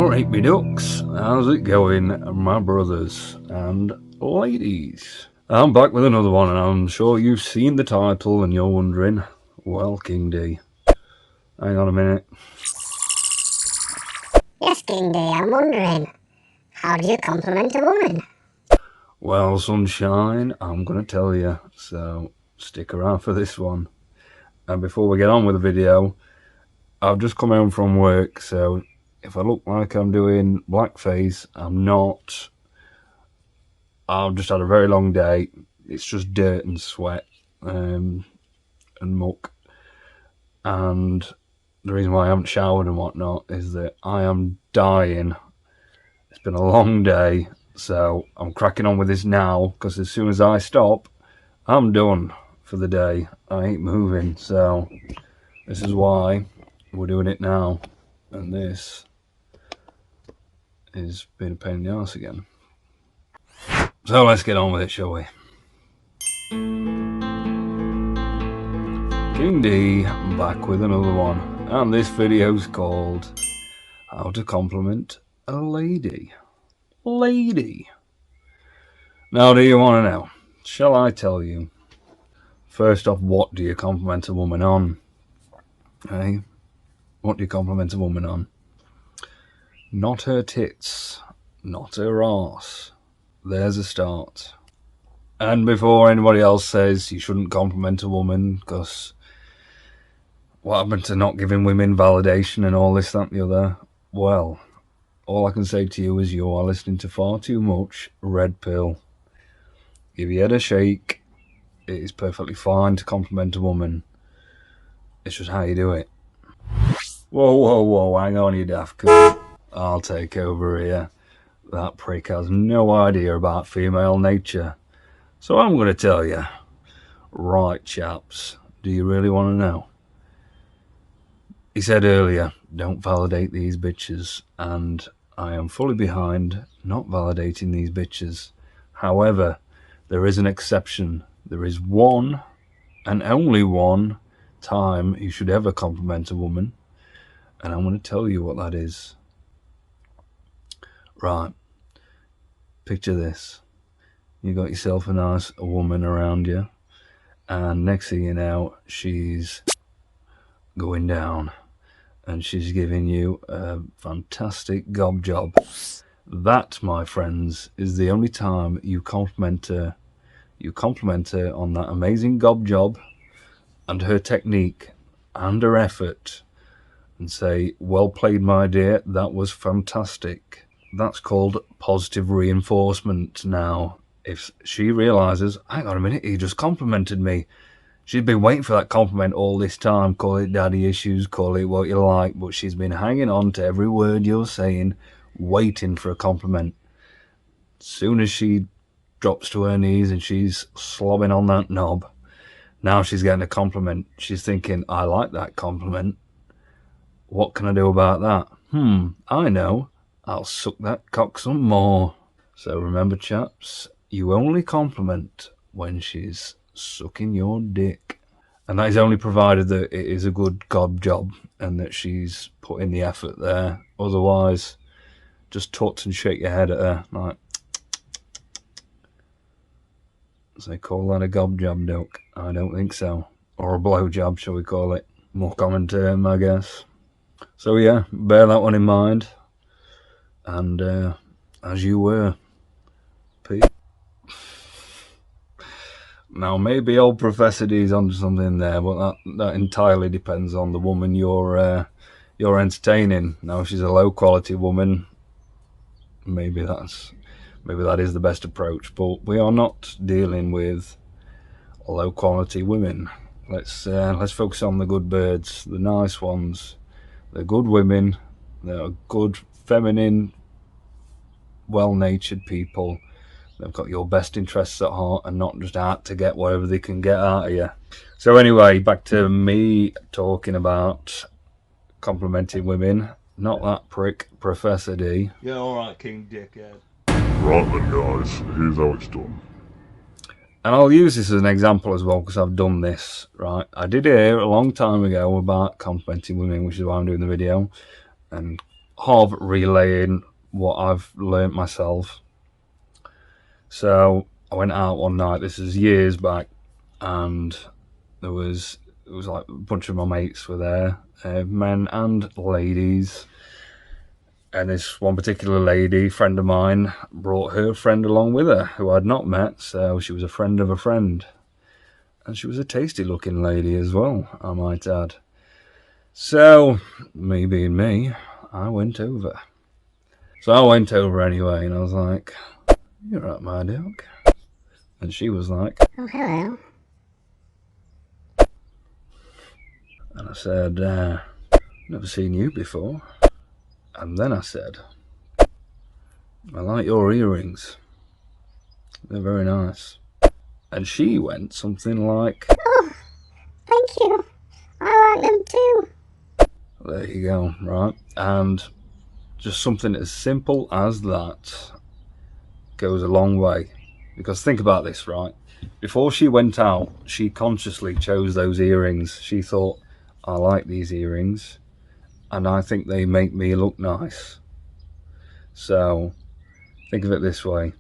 Alright, me ducks, how's it going, my brothers and ladies? I'm back with another one, and I'm sure you've seen the title and you're wondering, well, King D, hang on a minute. Yes, King D, I'm wondering, how do you compliment a woman? Well, sunshine, I'm gonna tell you, so stick around for this one. And before we get on with the video, I've just come home from work, so if I look like I'm doing blackface, I'm not. I've just had a very long day. It's just dirt and sweat and muck. And the reason why I haven't showered and whatnot is that I am dying. It's been a long day, so I'm cracking on with this now, because as soon as I stop, I'm done for the day. I ain't moving, so this is why we're doing it now. And this is being a pain in the arse again. So let's get on with it, shall we? King D back with another one, and this video's called How to Compliment a Lady. Now, do you want to know? Shall I tell you? First off, what do you compliment a woman on? Hey, what do you compliment a woman on? Not her tits, not her arse. There's a start. And before anybody else says you shouldn't compliment a woman, because what happened to not giving women validation and all this, that and the other? Well, all I can say to you is you are listening to far too much Red Pill. Give your head a shake. It is perfectly fine to compliment a woman. It's just how you do it. Whoa, hang on, you daft cunt. I'll take over here. That prick has no idea about female nature. So I'm going to tell you. Right, chaps, do you really want to know? He said earlier, don't validate these bitches, and I am fully behind not validating these bitches. However, there is an exception. There is one, and only one, time you should ever compliment a woman, and I'm going to tell you what that is. Right, picture this. You got yourself a nice woman around you, and next thing you know, she's going down, and she's giving you a fantastic gob job. That, my friends, is the only time you compliment her. You compliment her on that amazing gob job and her technique and her effort, and say, well played, my dear, that was fantastic. That's called positive reinforcement. Now, if she realizes, hang on a minute, he just complimented me. She's been waiting for that compliment all this time. Call it daddy issues, call it what you like, but she's been hanging on to every word you're saying, waiting for a compliment. As soon as she drops to her knees and she's slobbing on that knob, now she's getting a compliment. She's thinking, I like that compliment. What can I do about that? I know. I'll suck that cock some more. So remember, chaps, you only compliment when she's sucking your dick. And that is only provided that it is a good gob job and that she's put in the effort there. Otherwise, just tut and shake your head at her like, so they call that a gob job, duck? I don't think so. Or a blow job, shall we call it? More common term, I guess. So yeah, bear that one in mind. And as you were, Pete. Now, maybe old Professor D's onto something there, but that entirely depends on the woman you're entertaining. Now, if she's a low quality woman, maybe that is the best approach. But we are not dealing with low quality women. Let's focus on the good birds, the nice ones, the good women. They're good, feminine, well-natured people. They've got your best interests at heart and not just out to get whatever they can get out of you. So anyway, back to me talking about complimenting women. Not that prick, Professor D. Yeah, alright, King Dickhead. Right then, guys, here's how it's done. And I'll use this as an example as well, because I've done this, right? I did hear a long time ago about complimenting women, which is why I'm doing the video. And half relaying what I've learnt myself. So I went out one night, this is years back, and it was like a bunch of my mates were there, men and ladies. And this one particular lady, friend of mine, brought her friend along with her, who I'd not met, so she was a friend of a friend. And she was a tasty looking lady as well, I might add. So, me being me, I went over. So I went over anyway, and I was like, "You're right, my duck." And she was like, Oh, hello. and I said, "Never seen you before." And then I said, "I like your earrings. They're very nice." And she went something like, Oh, thank you. I like them too. there you go, right? And just something as simple as that goes a long way. Because think about this, right? Before she went out, she consciously chose those earrings. She thought, I like these earrings, and I think they make me look nice. So think of it this way.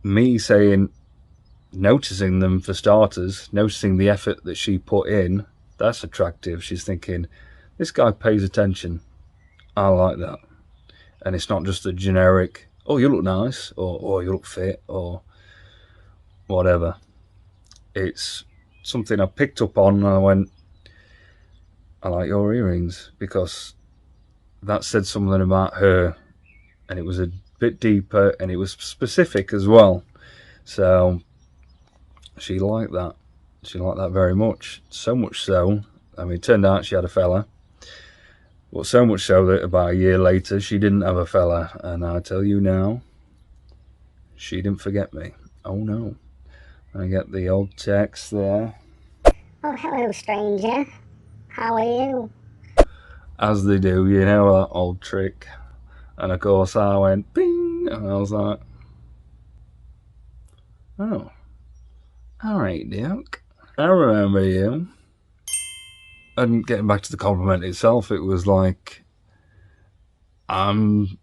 Me saying, noticing them for starters, noticing the effort that she put in, that's attractive. She's thinking, this guy pays attention. I like that. And it's not just a generic, oh, you look nice, or oh, you look fit, or whatever. It's something I picked up on, and I went, I like your earrings, because that said something about her, and it was a bit deeper, and it was specific as well. So she liked that. She liked that very much. So much so, I mean, it turned out she had a fella. But so much so that about a year later, she didn't have a fella. And I tell you now, she didn't forget me. Oh no. I get the old text there. Oh, hello, stranger. How are you? As they do, you know, that old trick. And of course I went bing, and I was like, oh, alright, Duke. I remember you. And getting back to the compliment itself, it was like, I'm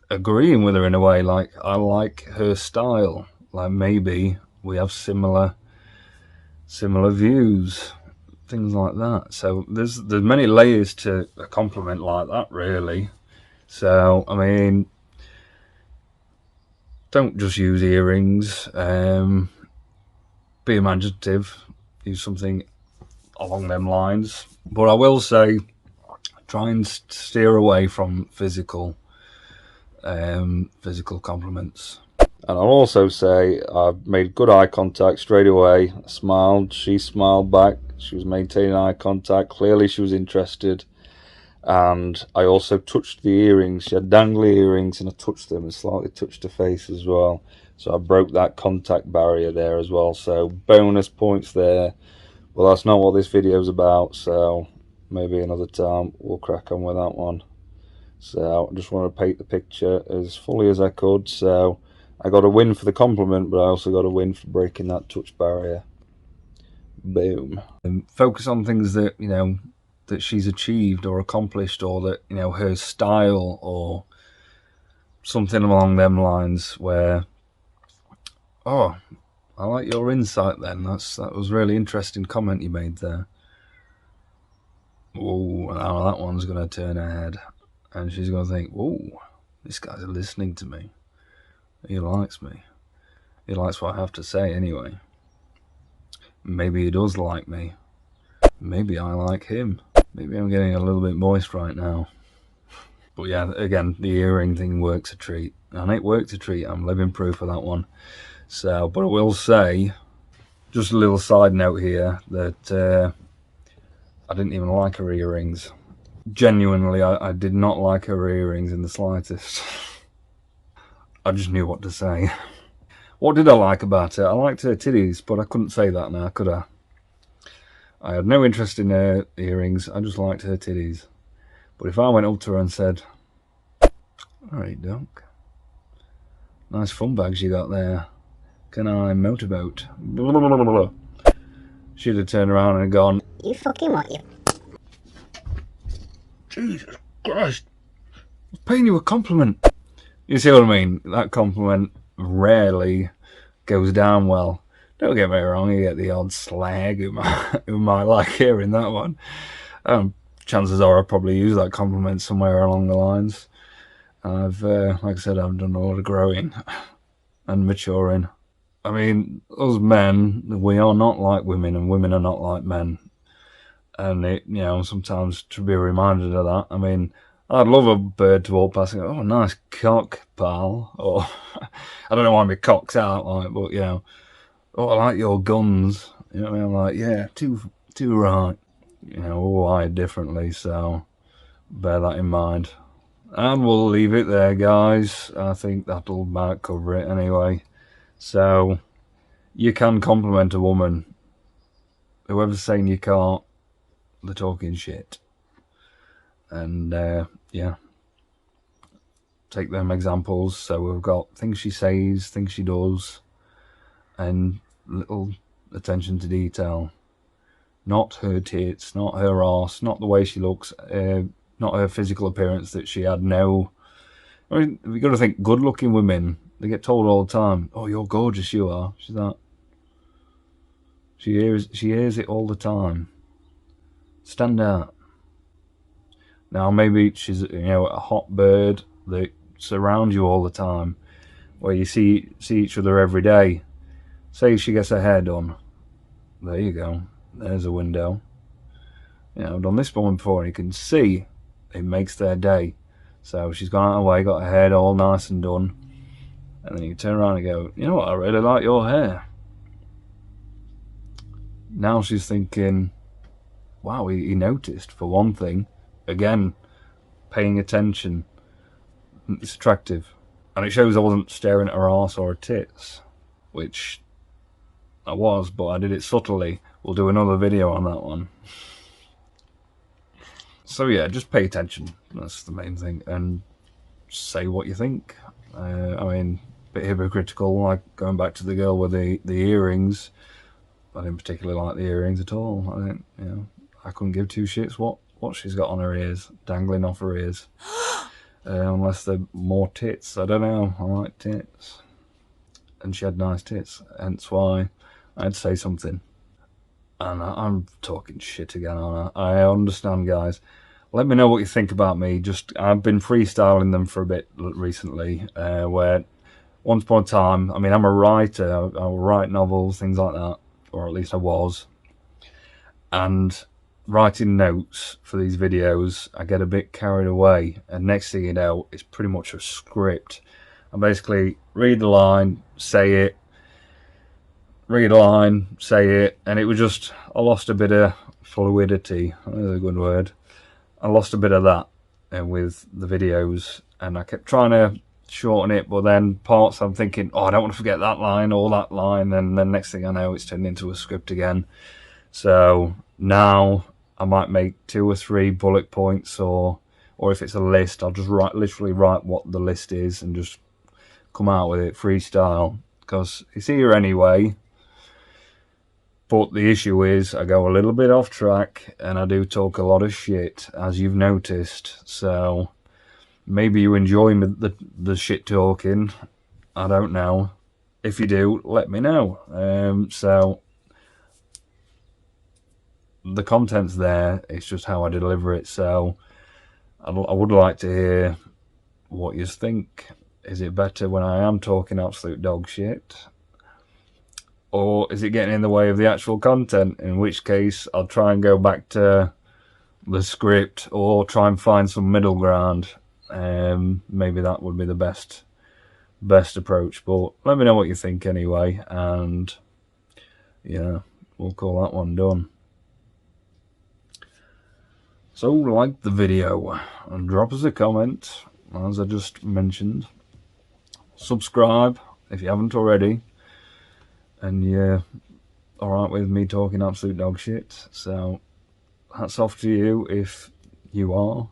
agreeing with her in a way. Like, I like her style. Like, maybe we have similar views, things like that. So there's many layers to a compliment like that, really. So I mean, don't just use earrings. Be imaginative. Use something along them lines. But I will say, try and steer away from physical compliments. And I'll also say I've made good eye contact straight away. I smiled, she smiled back, she was maintaining eye contact, clearly she was interested. And I also touched the earrings. She had dangly earrings, and I touched them and slightly touched her face as well. So I broke that contact barrier there as well. So bonus points there. Well, that's not what this video is about, so maybe another time we'll crack on with that one. So I just want to paint the picture as fully as I could. So I got a win for the compliment, but I also got a win for breaking that touch barrier. Boom. And focus on things that, you know, that she's achieved or accomplished, or that, you know, her style or something along them lines, where, oh, I like your insight then. That was really interesting comment you made there. Oh, now that one's going to turn her head. And she's going to think, oh, this guy's listening to me. He likes me. He likes what I have to say anyway. Maybe he does like me. Maybe I like him. Maybe I'm getting a little bit moist right now. But yeah, again, the earring thing works a treat. And it worked a treat. I'm living proof of that one. So, but I will say, just a little side note here, that I didn't even like her earrings. Genuinely, I did not like her earrings in the slightest. I just knew what to say. What did I like about her? I liked her titties, but I couldn't say that now, could I? I had no interest in her earrings, I just liked her titties. But if I went up to her and said, alright, Doc, nice fun bags you got there. Can I motorboat? Blah, blah, blah, blah. She'd have turned around and gone, You fucking what, you? Jesus Christ, paying you a compliment. You see what I mean? That compliment rarely goes down well. Don't get me wrong, you get the odd slag who might like hearing that one. Chances are I'll probably use that compliment somewhere along the lines. I've, like I said, I've done a lot of growing and maturing. I mean, us men, we are not like women, and women are not like men. And it, you know, sometimes to be reminded of that. I mean, I'd love a bird to walk past and go, "Oh, nice cock, pal." Or I don't know why my cock's out, like, but you know, "Oh, I like your guns." You know what I mean? I'm like, yeah, too right. You know, we're wired differently, so bear that in mind. And we'll leave it there, guys. I think that'll about cover it anyway. So, you can compliment a woman. Whoever's saying you can't, they're talking shit. And, yeah. Take them examples. So we've got things she says, things she does, and little attention to detail. Not her tits, not her arse, not the way she looks, not her physical appearance that she had no... I mean, you've got to think, good-looking women, they get told all the time, "Oh, you're gorgeous, you are." She's that. She hears it all the time. Stand out. Now, maybe she's, you know, a hot bird that surrounds you all the time, where you see each other every day. Say she gets her hair done. There you go. There's a window. You know, I've done this one before, and you can see it makes their day. So she's gone out of the way, got her hair all nice and done, and then you turn around and go, "You know what, I really like your hair." Now she's thinking, wow, he noticed, for one thing. Again, paying attention. It's attractive. And it shows I wasn't staring at her arse or her tits, which I was, but I did it subtly. We'll do another video on that one. So yeah, just pay attention. That's the main thing. And say what you think. I mean, a bit hypocritical, like going back to the girl with the earrings. I didn't particularly like the earrings at all. I didn't, you know, I couldn't give two shits what she's got on her ears, dangling off her ears. Unless they're more tits. I don't know. I like tits. And she had nice tits. Hence why I'd say something. And I'm talking shit again, aren't I? I understand, guys. Let me know what you think about me. I've been freestyling them for a bit recently, where once upon a time, I mean, I'm a writer. I write novels, things like that. Or at least I was. And writing notes for these videos, I get a bit carried away. And next thing you know, it's pretty much a script. I basically read the line, say it, read a line, say it, and it was just, I lost a bit of fluidity. That's a good word. I lost a bit of that with the videos, and I kept trying to shorten it, but then parts I'm thinking, oh, I don't want to forget that line or that line, and then next thing I know, it's turned into a script again. So now I might make 2 or 3 bullet points, or if it's a list, I'll just literally write what the list is and just come out with it freestyle, because it's here anyway. But the issue is I go a little bit off track, and I do talk a lot of shit, as you've noticed. So maybe you enjoy the shit talking. I don't know. If you do, let me know. So the content's there. It's just how I deliver it. So I would like to hear what you think. Is it better when I am talking absolute dog shit? Or is it getting in the way of the actual content? In which case, I'll try and go back to the script, or try and find some middle ground. Maybe that would be the best approach. But let me know what you think anyway, and yeah, we'll call that one done. So like the video and drop us a comment, as I just mentioned. Subscribe if you haven't already, and you're alright with me talking absolute dog shit. So hats off to you if you are.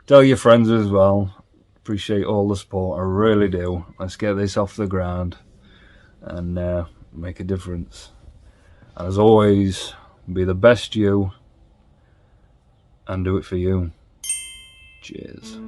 Tell your friends as well. Appreciate all the support, I really do. Let's get this off the ground and make a difference. And as always, be the best you, and do it for you. Cheers.